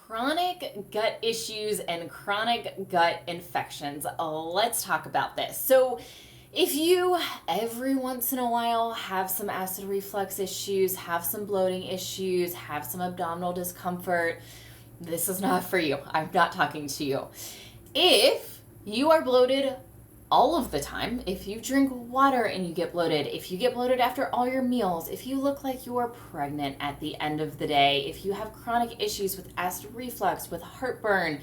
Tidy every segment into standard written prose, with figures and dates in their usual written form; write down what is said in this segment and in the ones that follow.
chronic gut issues and chronic gut infections. Let's talk about this. So, if you every once in a while have some acid reflux issues, have some bloating issues, have some abdominal discomfort, this is not for you. I'm not talking to you. If you are bloated all of the time, if you drink water and you get bloated, if you get bloated after all your meals, if you look like you are pregnant at the end of the day, if you have chronic issues with acid reflux, with heartburn,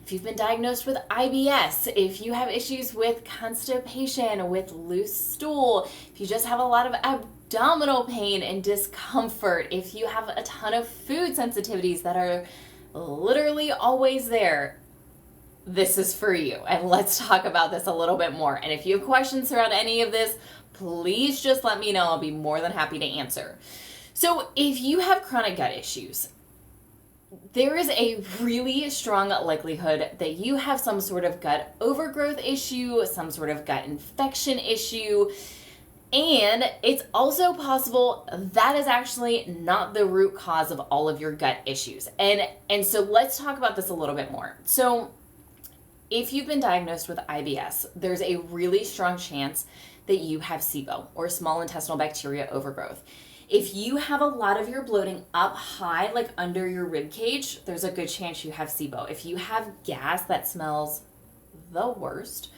if you've been diagnosed with IBS, if you have issues with constipation, with loose stool, if you just have a lot of abdominal pain and discomfort, if you have a ton of food sensitivities that are literally always there, this is for you. And let's talk about this a little bit more. And if you have questions around any of this, please just let me know. I'll be more than happy to answer. So if you have chronic gut issues, there is a really strong likelihood that you have some sort of gut overgrowth issue, some sort of gut infection issue. And it's also possible that is actually not the root cause of all of your gut issues. And so let's talk about this a little bit more. So if you've been diagnosed with IBS, there's a really strong chance that you have SIBO, or small intestinal bacteria overgrowth. If you have a lot of your bloating up high, like under your rib cage, there's a good chance you have SIBO. If you have gas that smells the worst,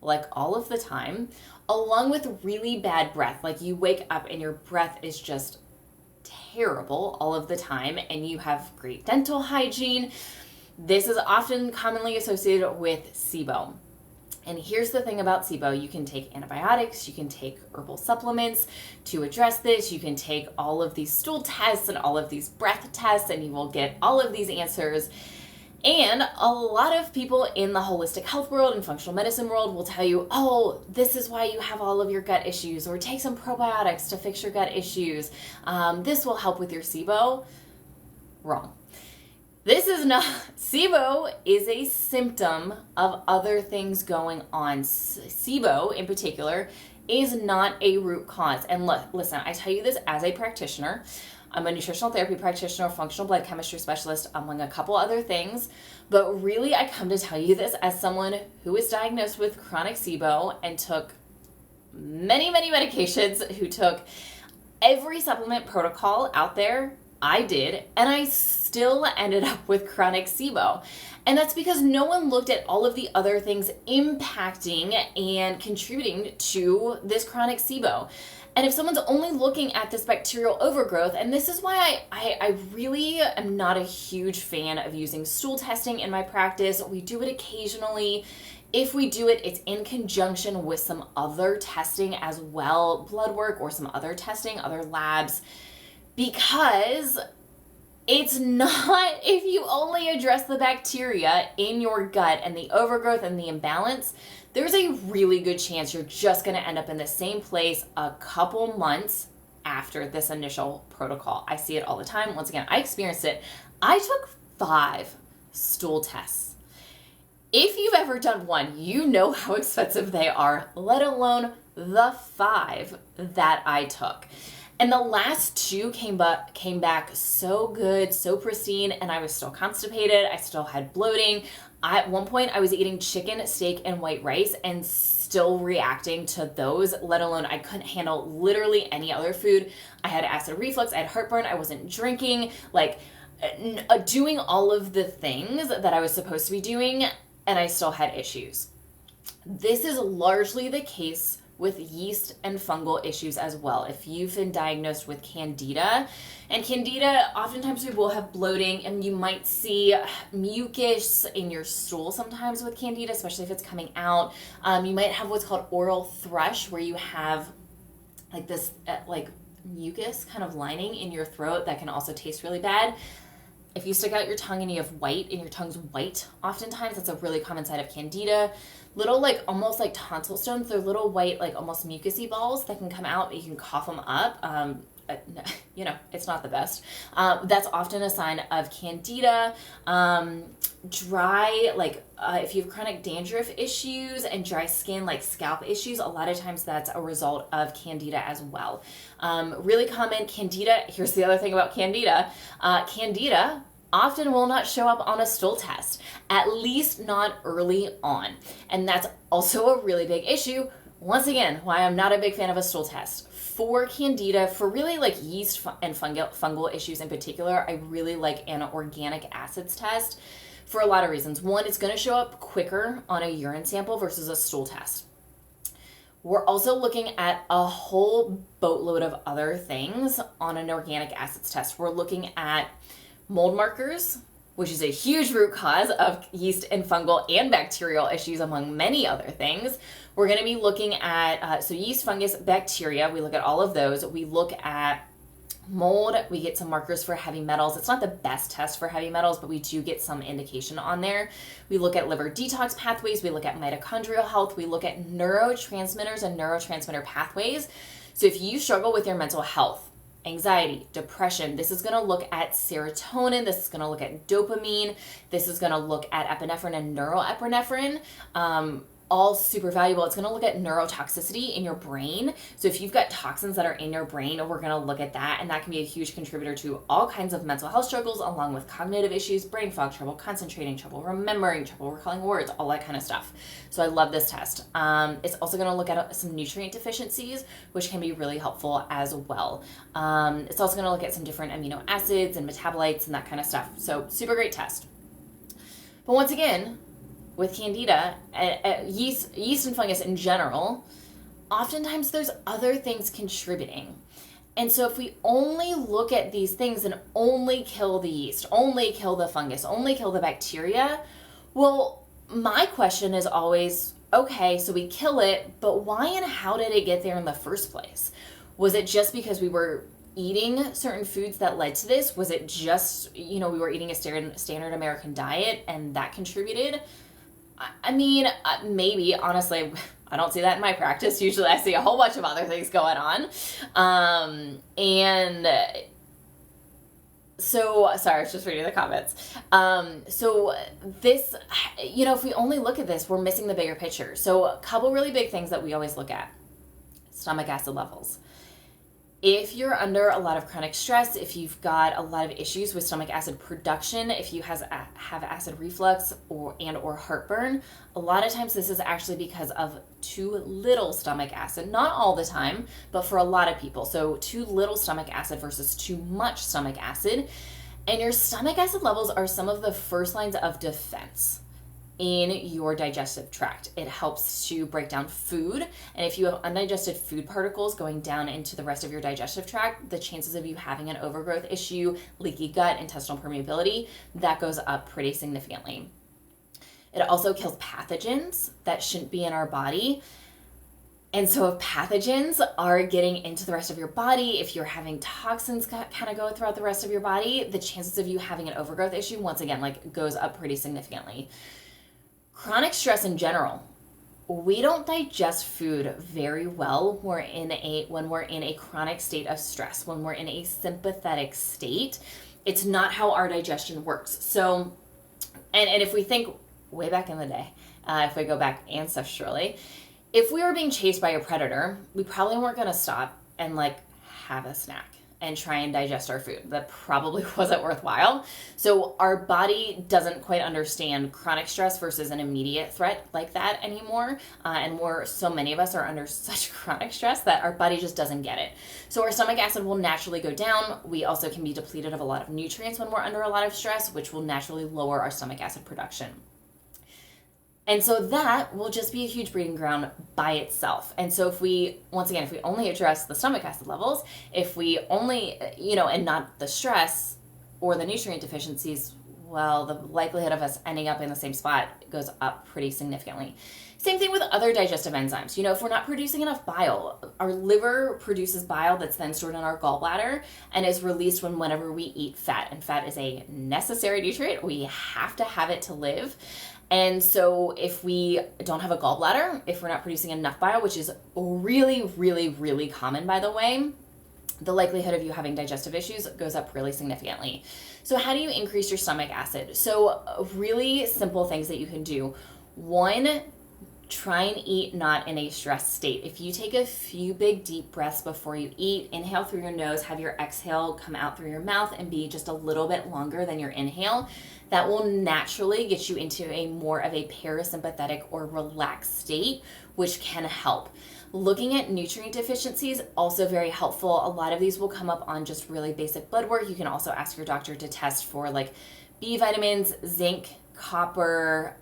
like all of the time, along with really bad breath, like you wake up and your breath is just terrible all of the time, and you have great dental hygiene, this is often commonly associated with SIBO. And here's the thing about SIBO. You can take antibiotics, you can take herbal supplements to address this, you can take all of these stool tests and all of these breath tests, and you will get all of these answers. And a lot of people in the holistic health world and functional medicine world will tell you, oh, this is why you have all of your gut issues, or take some probiotics to fix your gut issues. This will help with your SIBO. Wrong. This is not, SIBO is a symptom of other things going on. SIBO in particular is not a root cause. And listen, I tell you this as a practitioner. I'm a nutritional therapy practitioner, functional blood chemistry specialist, among a couple other things. But really, I come to tell you this as someone who was diagnosed with chronic SIBO and took many, many medications, who took every supplement protocol out there. I did, and I still ended up with chronic SIBO. And that's because no one looked at all of the other things impacting and contributing to this chronic SIBO. And if someone's only looking at this bacterial overgrowth, and this is why I really am not a huge fan of using stool testing in my practice. We do it occasionally. If we do it, it's in conjunction with some other testing as well, blood work or some other testing, other labs. Because it's not, if you only address the bacteria in your gut and the overgrowth and the imbalance, there's a really good chance you're just going to end up in the same place a couple months after this initial protocol. I see it all the time. Once again, I experienced it. I took 5 stool tests. If you've ever done one, you know how expensive they are, let alone the 5 that I took. And the last 2 came back so good, so pristine, and I was still constipated. I still had bloating. At one point, I was eating chicken, steak, and white rice and still reacting to those, let alone I couldn't handle literally any other food. I had acid reflux, I had heartburn, I wasn't drinking, doing all of the things that I was supposed to be doing, and I still had issues. This is largely the case with yeast and fungal issues as well. If you've been diagnosed with Candida, and Candida, oftentimes we will have bloating, and you might see mucus in your stool sometimes with Candida, especially if it's coming out. You might have what's called oral thrush, where you have like this mucus kind of lining in your throat that can also taste really bad. If you stick out your tongue and you have white, and your tongue's white, oftentimes that's a really common sign of Candida. Little almost like tonsil stones, they're little white, almost mucusy balls that can come out, but you can cough them up. It's not the best. That's often a sign of Candida. Dry, if you have chronic dandruff issues and dry skin, like scalp issues, a lot of times that's a result of Candida as well. Really common Candida. Here's the other thing about Candida. Candida often will not show up on a stool test, at least not early on. And that's also a really big issue. Once again, why I'm not a big fan of a stool test. For Candida, for really like yeast and fungal issues in particular, I really like an organic acids test for a lot of reasons. One, it's going to show up quicker on a urine sample versus a stool test. We're also looking at a whole boatload of other things on an organic acids test. We're looking at mold markers, which is a huge root cause of yeast and fungal and bacterial issues, among many other things. We're going to be looking at, so yeast, fungus, bacteria, we look at all of those. We look at mold, we get some markers for heavy metals. It's not the best test for heavy metals, but we do get some indication on there. We look at liver detox pathways, we look at mitochondrial health, we look at neurotransmitters and neurotransmitter pathways. So if you struggle with your mental health, anxiety, depression, this is going to look at serotonin, this is going to look at dopamine, this is going to look at epinephrine and neuroepinephrine, all super valuable. It's going to look at neurotoxicity in your brain. So if you've got toxins that are in your brain, we're going to look at that, and that can be a huge contributor to all kinds of mental health struggles, along with cognitive issues, brain fog, trouble concentrating, trouble remembering, trouble recalling words, all that kind of stuff. So I love this test. It's also going to look at some nutrient deficiencies, which can be really helpful as well. It's also going to look at some different amino acids and metabolites and that kind of stuff. So super great test. But once again, with Candida, yeast and fungus in general, oftentimes there's other things contributing. And so if we only look at these things and only kill the yeast, only kill the fungus, only kill the bacteria, well, my question is always, okay, so we kill it, but why and how did it get there in the first place? Was it just because we were eating certain foods that led to this? Was it just, we were eating a standard American diet and that contributed? I mean, maybe, honestly, I don't see that in my practice. Usually I see a whole bunch of other things going on. So, sorry, I was just reading the comments. So this, if we only look at this, we're missing the bigger picture. So a couple really big things that we always look at: stomach acid levels. If you're under a lot of chronic stress, if you've got a lot of issues with stomach acid production, if you have acid reflux or heartburn, a lot of times this is actually because of too little stomach acid. Not all the time, but for a lot of people. So too little stomach acid versus too much stomach acid. And your stomach acid levels are some of the first lines of defense in your digestive tract. It helps to break down food, and if you have undigested food particles going down into the rest of your digestive tract, the chances of you having an overgrowth issue, leaky gut, intestinal permeability, that goes up pretty significantly. It also kills pathogens that shouldn't be in our body. And so if pathogens are getting into the rest of your body, if you're having toxins kind of go throughout the rest of your body, the chances of you having an overgrowth issue, once again, goes up pretty significantly. Chronic stress in general. We don't digest food very well when we're in a chronic state of stress, when we're in a sympathetic state. It's not how our digestion works. So, and if we think way back in the day, if we go back ancestrally, if we were being chased by a predator, we probably weren't going to stop and have a snack and try and digest our food. That probably wasn't worthwhile. So our body doesn't quite understand chronic stress versus an immediate threat like that anymore. And so many of us are under such chronic stress that our body just doesn't get it. So our stomach acid will naturally go down. We also can be depleted of a lot of nutrients when we're under a lot of stress, which will naturally lower our stomach acid production. And so that will just be a huge breeding ground by itself. And so if we only address the stomach acid levels, if we only, and not the stress or the nutrient deficiencies, well, the likelihood of us ending up in the same spot goes up pretty significantly. Same thing with other digestive enzymes. If we're not producing enough bile, our liver produces bile that's then stored in our gallbladder and is released whenever we eat fat. And fat is a necessary nutrient. We have to have it to live. And so if we don't have a gallbladder, if we're not producing enough bile, which is really, really, really common, by the way, the likelihood of you having digestive issues goes up really significantly. So how do you increase your stomach acid? So really simple things that you can do. One, try and eat not in a stressed state. If you take a few big deep breaths before you eat, inhale through your nose, have your exhale come out through your mouth and be just a little bit longer than your inhale, that will naturally get you into a more of a parasympathetic or relaxed state, which can help. Looking at nutrient deficiencies, also very helpful. A lot of these will come up on just really basic blood work. You can also ask your doctor to test for like B vitamins, zinc, copper.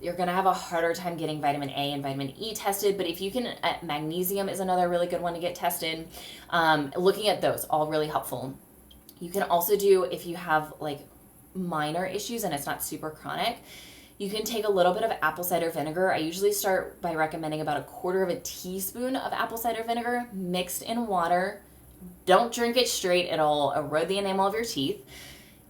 You're going to have a harder time getting vitamin A and vitamin E tested, but if you can, magnesium is another really good one to get tested. Looking at those, all really helpful. You can also do, if you have like minor issues and it's not super chronic, you can take a little bit of apple cider vinegar. I usually start by recommending about a quarter of a teaspoon of apple cider vinegar mixed in water. Don't drink it straight, it'll erode the enamel of your teeth.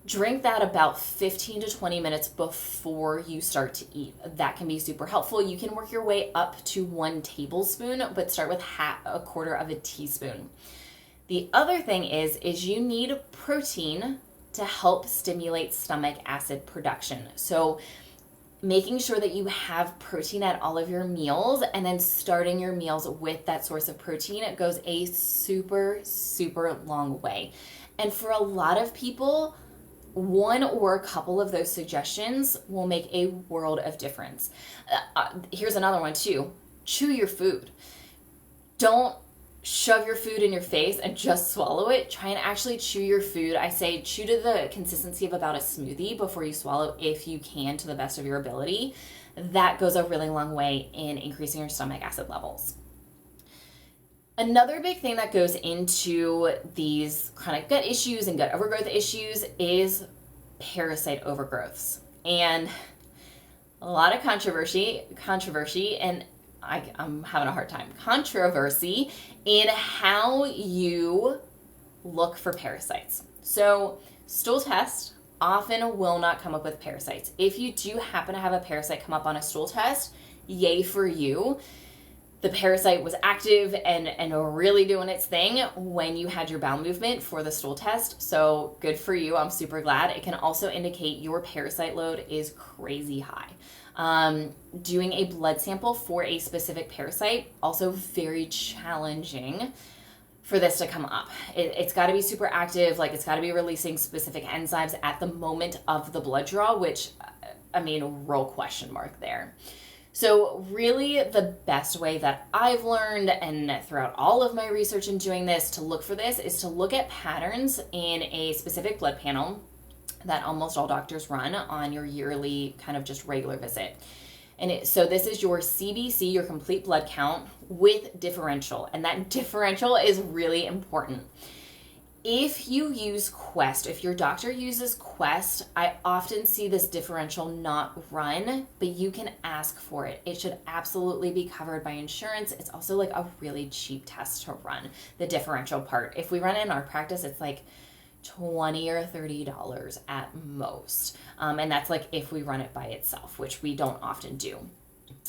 Drink that about 15 to 20 minutes before you start to eat. That can be super helpful. You can work your way up to 1 tablespoon, but start with a quarter of a teaspoon. The other thing is you need protein to help stimulate stomach acid production. So making sure that you have protein at all of your meals and then starting your meals with that source of protein, it goes a super, super long way. And for a lot of people, one or a couple of those suggestions will make a world of difference. Here's another one too. Chew your food. Don't shove your food in your face and just swallow it. Try and actually chew your food. I say chew to the consistency of about a smoothie before you swallow, if you can, to the best of your ability. That goes a really long way in increasing your stomach acid levels. Another big thing that goes into these chronic gut issues and gut overgrowth issues is parasite overgrowths. And a lot of controversy, and I'm having a hard time, controversy in how you look for parasites. So stool test often will not come up with parasites. If you do happen to have a parasite come up on a stool test, yay for you. The parasite was active and really doing its thing when you had your bowel movement for the stool test. So good for you. I'm super glad. It can also indicate your parasite load is crazy high. Doing a blood sample for a specific parasite, also very challenging for this to come up. It's got to be super active, like it's got to be releasing specific enzymes at the moment of the blood draw, which, I mean, real question mark there. So really the best way that I've learned and throughout all of my research in doing this to look for this is to look at patterns in a specific blood panel that almost all doctors run on your yearly kind of just regular visit. And so this is your CBC, your complete blood count with differential. And that differential is really important. If you use Quest, if your doctor uses Quest, I often see this differential not run, but you can ask for it. It should absolutely be covered by insurance. It's also like a really cheap test to run, the differential part. If we run it in our practice, it's like $20 or $30 at most. And that's like if we run it by itself, which we don't often do.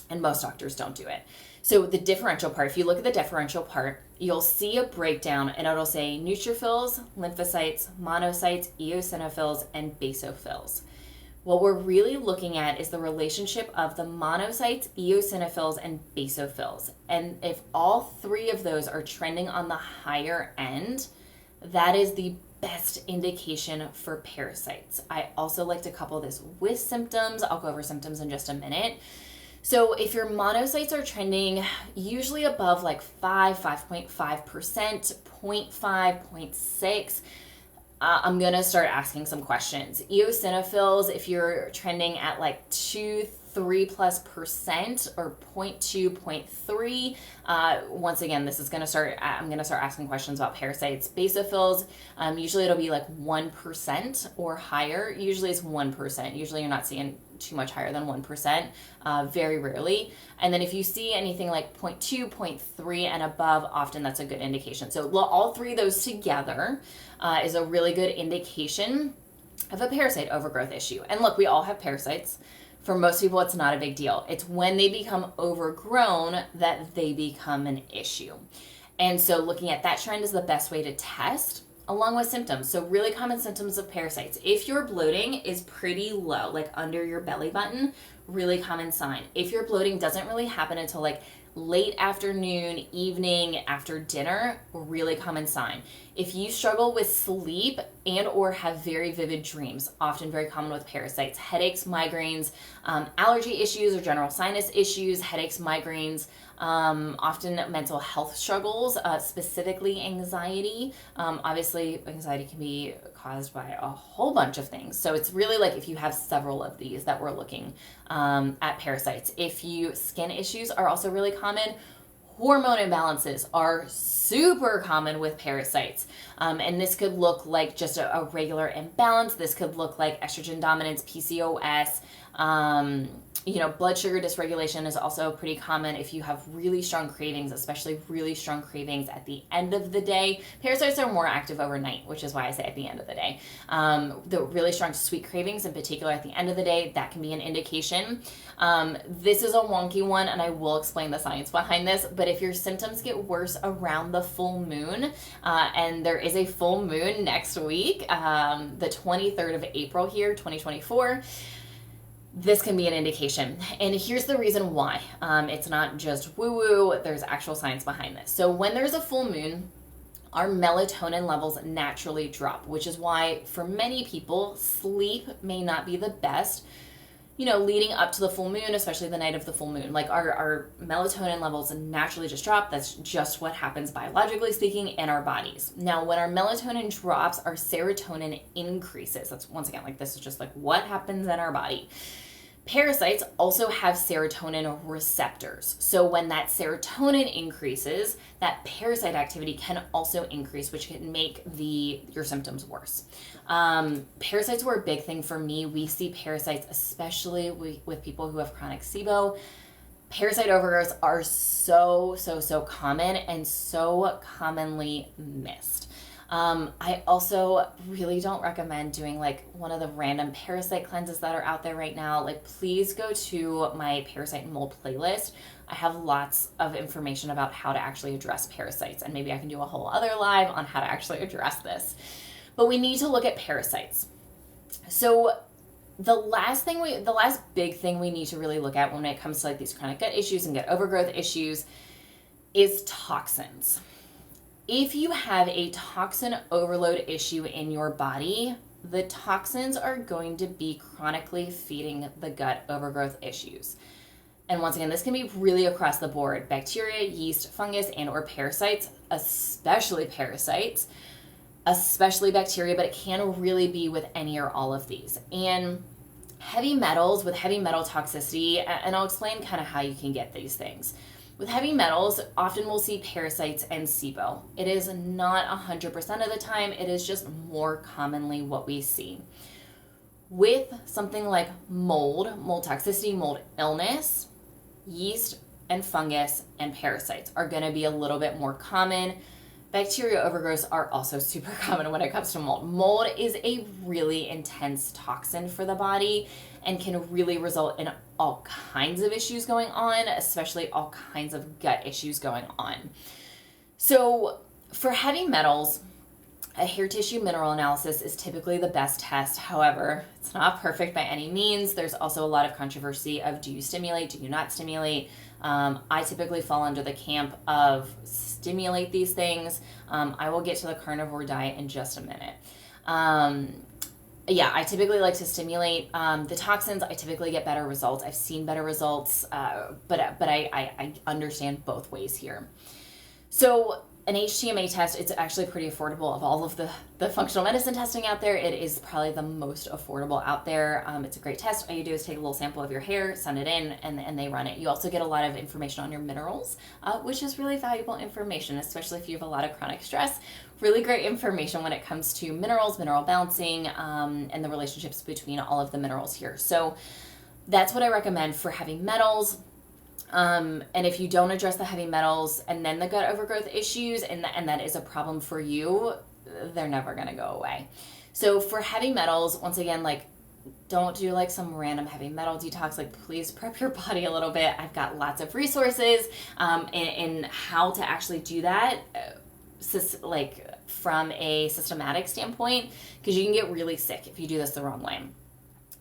And most doctors don't do it. So the differential part, if you look at the differential part, you'll see a breakdown and it'll say neutrophils, lymphocytes, monocytes, eosinophils, and basophils. What we're really looking at is the relationship of the monocytes, eosinophils, and basophils. And if all three of those are trending on the higher end, that is the best indication for parasites. I also like to couple this with symptoms. I'll go over symptoms in just a minute. So if your monocytes are trending usually above like 5.5%, 0.5, 0.6, I'm going to start asking some questions. Eosinophils, if you're trending at like 2-3+% or 0.2, 0.3, once again, this is going to start, I'm going to start asking questions about parasites. Basophils, usually it'll be like 1% or higher. Usually it's 1%. Usually you're not seeing too much higher than 1%, very rarely. And then if you see anything like 0.2, 0.3 and above, often that's a good indication. So all three of those together is a really good indication of a parasite overgrowth issue. And look, we all have parasites. For most people, it's not a big deal. It's when they become overgrown that they become an issue. And so looking at that trend is the best way to test. along with symptoms. So really common symptoms of parasites. If your bloating is pretty low, like under your belly button, really common sign. If your bloating doesn't really happen until like late afternoon, evening, after dinner, really common sign. If you struggle with sleep and or have very vivid dreams, often very common with parasites, headaches, migraines, allergy issues or general sinus issues, headaches, migraines, often mental health struggles, specifically anxiety. Obviously, anxiety can be caused by a whole bunch of things. So it's really like if you have several of these that we're looking at parasites. Skin issues are also really common. Hormone imbalances are super common with parasites. And this could look like just a regular imbalance. This could look like estrogen dominance, PCOS. Blood sugar dysregulation is also pretty common if you have really strong cravings, especially really strong cravings at the end of the day. Parasites are more active overnight, which is why I say at the end of the day. The really strong sweet cravings in particular at the end of the day, that can be an indication. This is a wonky one, and I will explain the science behind this, but if your symptoms get worse around the full moon, and there is a full moon next week, the 23rd of April here, 2024, this can be an indication. And here's the reason why. It's not just woo-woo, there's actual science behind this. So when there's a full moon, our melatonin levels naturally drop, which is why for many people, sleep may not be the best, leading up to the full moon, especially the night of the full moon. Like our melatonin levels naturally just drop. That's just what happens biologically speaking in our bodies. Now, when our melatonin drops, our serotonin increases. That's once again, like this is just like what happens in our body. Parasites also have serotonin receptors. So when that serotonin increases, that parasite activity can also increase, which can make your symptoms worse. Parasites were a big thing for me. We see parasites, especially with people who have chronic SIBO. Parasite overgrowths are so common and so commonly missed. I also really don't recommend doing like one of the random parasite cleanses that are out there right now. Like, please go to my parasite and mold playlist. I have lots of information about how to actually address parasites, and maybe I can do a whole other live on how to actually address this. But we need to look at parasites. So the last big thing we need to really look at when it comes to like these chronic gut issues and gut overgrowth issues is toxins. If you have a toxin overload issue in your body, the toxins are going to be chronically feeding the gut overgrowth issues. And once again, this can be really across the board: bacteria, yeast, fungus, and or parasites, especially bacteria, but it can really be with any or all of these. And heavy metals, with heavy metal toxicity, and I'll explain kind of how you can get these things. With heavy metals, often we'll see parasites and SIBO. It is not 100% of the time, it is just more commonly what we see. With something like mold toxicity, mold illness, yeast and fungus and parasites are going to be a little bit more common. Bacteria overgrowths are also super common when it comes to mold. Mold is a really intense toxin for the body and can really result in all kinds of issues going on, especially all kinds of gut issues going on. So for heavy metals, a hair tissue mineral analysis is typically the best test. However, it's not perfect by any means. There's also a lot of controversy of do you stimulate, do you not stimulate? I typically fall under the camp of stimulate these things. I will get to the carnivore diet in just a minute. I typically like to stimulate the toxins. I typically get better results. I've seen better results, but I understand both ways here. So an HTMA test, it's actually pretty affordable. Of all of the functional medicine testing out there, it is probably the most affordable out there. It's a great test. All you do is take a little sample of your hair, send it in, and they run it. You also get a lot of information on your minerals, which is really valuable information, especially if you have a lot of chronic stress. Really great information when it comes to minerals, mineral balancing, and the relationships between all of the minerals here. So that's what I recommend for heavy metals. And if you don't address the heavy metals and then the gut overgrowth issues, and that is a problem for you, they're never going to go away. So for heavy metals, once again, like, don't do like some random heavy metal detox. Like, please prep your body a little bit. I've got lots of resources in how to actually do that. from a systematic standpoint, because you can get really sick if you do this the wrong way.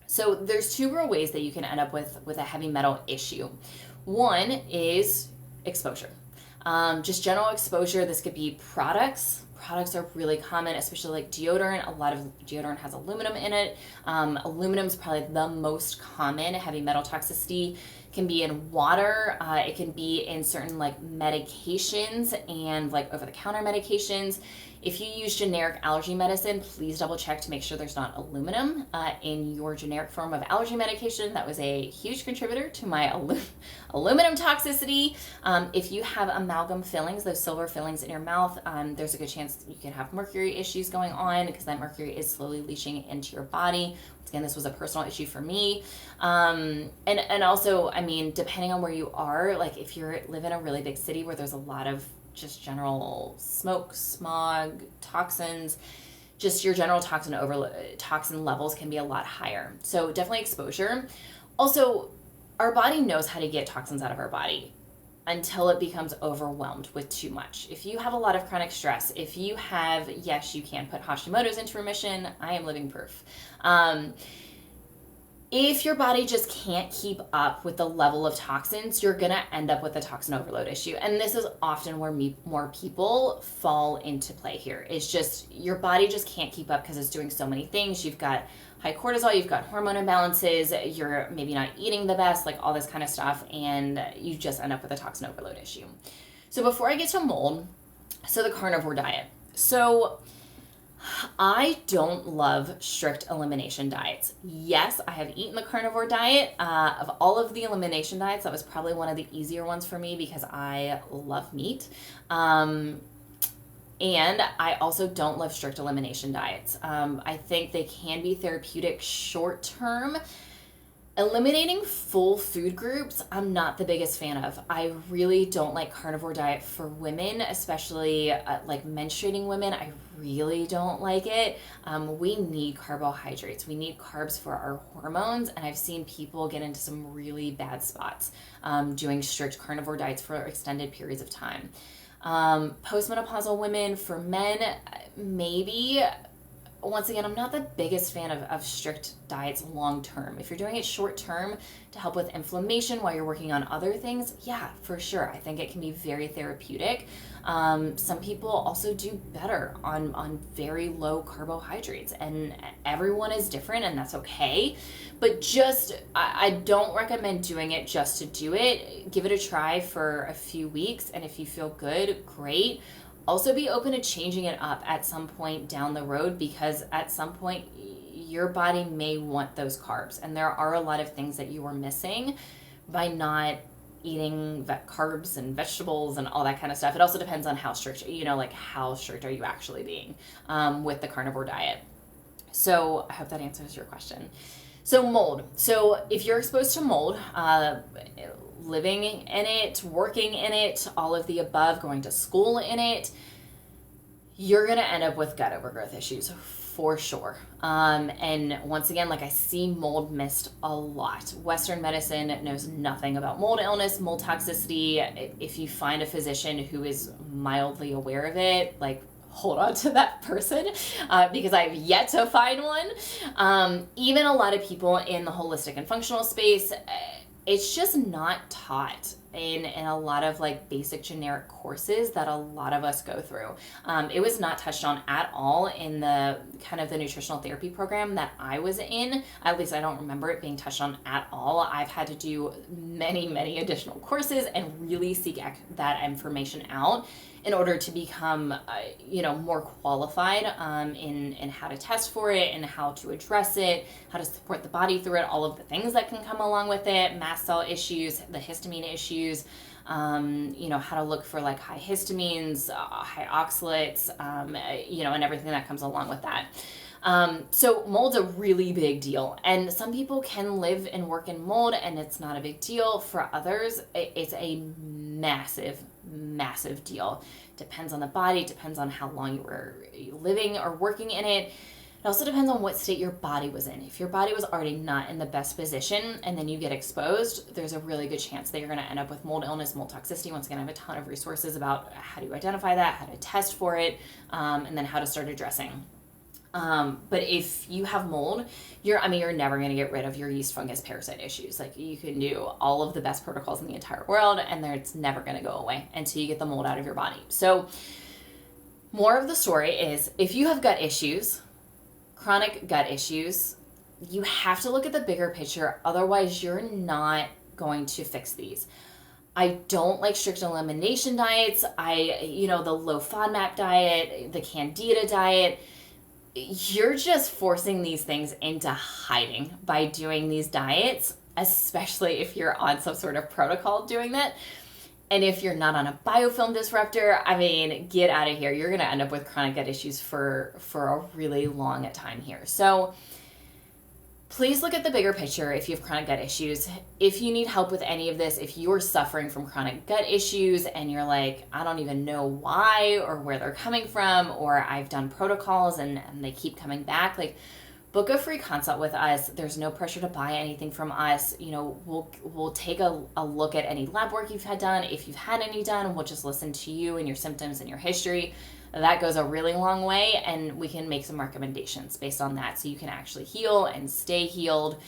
So there's two real ways that you can end up with a heavy metal issue. One is exposure. Just general exposure. This could be products. Products are really common, especially like deodorant. A lot of deodorant has aluminum in it. Aluminum is probably the most common heavy metal toxicity. It can be in water. It can be in certain like medications and like over-the-counter medications. If you use generic allergy medicine, please double check to make sure there's not aluminum in your generic form of allergy medication. That was a huge contributor to my aluminum toxicity. If you have amalgam fillings, those silver fillings in your mouth, there's a good chance you can have mercury issues going on, because that mercury is slowly leaching into your body. Once again, this was a personal issue for me. And also, I mean, depending on where you are, like if you live in a really big city where there's a lot of just general smoke, smog, toxins, just your general toxin levels can be a lot higher. So definitely exposure. Also, our body knows how to get toxins out of our body until it becomes overwhelmed with too much. If you have a lot of chronic stress, if you have, yes, you can put Hashimoto's into remission. I am living proof. If your body just can't keep up with the level of toxins, you're going to end up with a toxin overload issue. And this is often where more people fall into play here. It's just your body just can't keep up because it's doing so many things. You've got high cortisol, you've got hormone imbalances, you're maybe not eating the best, like all this kind of stuff, and you just end up with a toxin overload issue. So before I get to mold, so the carnivore diet. So I don't love strict elimination diets. Yes, I have eaten the carnivore diet. Of all of the elimination diets, that was probably one of the easier ones for me because I love meat. And I also don't love strict elimination diets. I think they can be therapeutic short term. Eliminating full food groups, I'm not the biggest fan of. I really don't like carnivore diet for women, especially like menstruating women. I really don't like it. We need carbohydrates. We need carbs for our hormones, and I've seen people get into some really bad spots doing strict carnivore diets for extended periods of time. Postmenopausal women, for men, maybe. Once again, I'm not the biggest fan of strict diets long term. If you're doing it short term to help with inflammation while you're working on other things, yeah, for sure. I think it can be very therapeutic. Some people also do better on very low carbohydrates, and everyone is different, and that's okay. But I don't recommend doing it just to do it. Give it a try for a few weeks, and if you feel good, great. Also be open to changing it up at some point down the road, because at some point your body may want those carbs, and there are a lot of things that you are missing by not eating carbs and vegetables and all that kind of stuff. It also depends on how strict, how strict are you actually being with the carnivore diet. So I hope that answers your question. So mold. So if you're exposed to mold, living in it, working in it, all of the above, going to school in it, you're going to end up with gut overgrowth issues for sure. And once again, like I see mold missed a lot. Western medicine knows nothing about mold illness, mold toxicity. If you find a physician who is mildly aware of it, like hold on to that person because I've yet to find one. Even a lot of people in the holistic and functional space, it's just not taught in a lot of like basic generic courses that a lot of us go through. It was not touched on at all in the kind of the nutritional therapy program that I was in. At least I don't remember it being touched on at all. I've had to do many, many additional courses and really seek that information out in order to become, more qualified in how to test for it and how to address it, how to support the body through it, all of the things that can come along with it, mast cell issues, the histamine issues, how to look for like high histamines, high oxalates, and everything that comes along with that. So mold's a really big deal, and some people can live and work in mold and it's not a big deal. For others, it's a massive deal. Depends on the body, depends on how long you were living or working in it. It also depends on what state your body was in. If your body was already not in the best position and then you get exposed, there's a really good chance that you're going to end up with mold illness, mold toxicity. Once again, I have a ton of resources about how do you identify that, how to test for it, and then how to start addressing. But if you have mold, you're never going to get rid of your yeast, fungus, parasite issues. Like, you can do all of the best protocols in the entire world, and it's never going to go away until you get the mold out of your body. So more of the story is, if you have gut issues, chronic gut issues, you have to look at the bigger picture. Otherwise, you're not going to fix these. I don't like strict elimination diets. The low FODMAP diet, the Candida diet. You're just forcing these things into hiding by doing these diets, especially if you're on some sort of protocol doing that. And if you're not on a biofilm disruptor, get out of here. You're going to end up with chronic gut issues for a really long time here. So please look at the bigger picture if you have chronic gut issues. If you need help with any of this, if you're suffering from chronic gut issues and you're like, I don't even know why or where they're coming from, or I've done protocols and they keep coming back, book a free consult with us. There's no pressure to buy anything from us. We'll take a look at any lab work you've had done. If you've had any done, we'll just listen to you and your symptoms and your history. That goes a really long way, and we can make some recommendations based on that so you can actually heal and stay healed,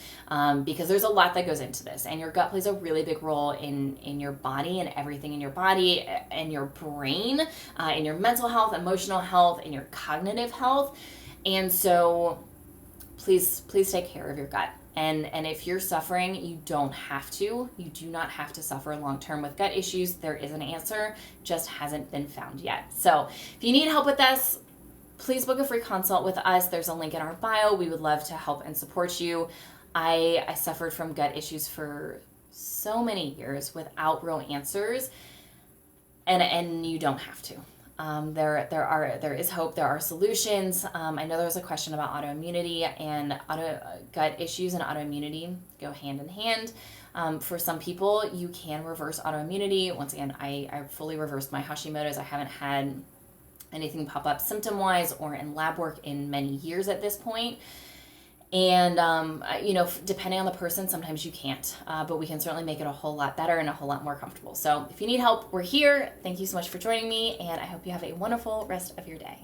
because there's a lot that goes into this, and your gut plays a really big role in your body and everything in your body and your brain, in your mental health, emotional health, in your cognitive health. And so please take care of your gut. And if you're suffering, you don't have to. You do not have to suffer long-term with gut issues. There is an answer, just hasn't been found yet. So if you need help with this, please book a free consult with us. There's a link in our bio. We would love to help and support you. I suffered from gut issues for so many years without real answers, and you don't have to. There is hope. There are solutions. I know there was a question about autoimmunity, and gut issues and autoimmunity go hand in hand. For some people, you can reverse autoimmunity. Once again, I fully reversed my Hashimoto's. I haven't had anything pop up symptom-wise or in lab work in many years at this point. And, depending on the person, sometimes you can't, but we can certainly make it a whole lot better and a whole lot more comfortable. So if you need help, we're here. Thank you so much for joining me, and I hope you have a wonderful rest of your day.